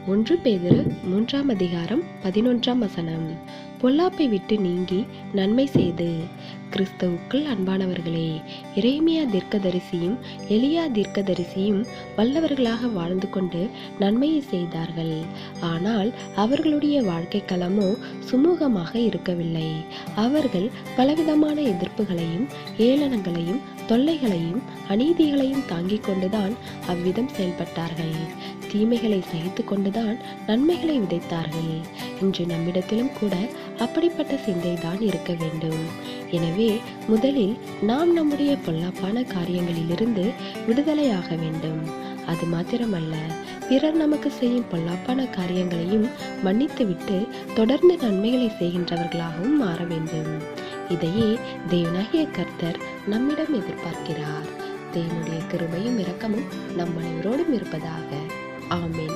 1 பேதுரு 3:11. பொல்லாப்பை விட்டு நீங்கி நன்மை செய்து. கிறிஸ்துவுக்குள் அன்பானவர்களே, எரேமியா தீர்க்கதரிசியும் எலியா தீர்க்கதரிசியும் வல்லவர்களாக வாழ்ந்து கொண்டு நன்மையை செய்தார்கள். ஆனால் அவர்களுடைய வாழ்க்கை களமோ சுமூகமாக இருக்கவில்லை. அவர்கள் பலவிதமான எதிர்ப்புகளையும் ஏளனங்களையும் தொல்லைகளையும் அநீதிகளையும் தாங்கிக் கொண்டுதான் அவ்விதம் செயல்பட்டார்கள். தீமைகளை சகித்து கொண்டுதான் நன்மைகளை விதைத்தார்கள். இன்று நம்மிடத்திலும் கூட அப்படிப்பட்ட சிந்தைதான் இருக்க வேண்டும். எனவே முதலில் நாம் நம்முடைய பொல்லாப்பான காரியங்களிலிருந்து விடுதலையாக வேண்டும். அது மாத்திரமல்ல, பிறர் நமக்கு செய்யும் பொல்லாப்பான காரியங்களையும் மன்னித்துவிட்டு தொடர்ந்து நன்மைகளை செய்கின்றவர்களாகவும் மாற வேண்டும். இதையே தேவனாகிய கர்த்தர் நம்மிடம் எதிர்பார்க்கிறார். தேவனுடைய கிருபையும் இரக்கமும் நம் அனைவரோடும் இருப்பதாக. ஆமென்.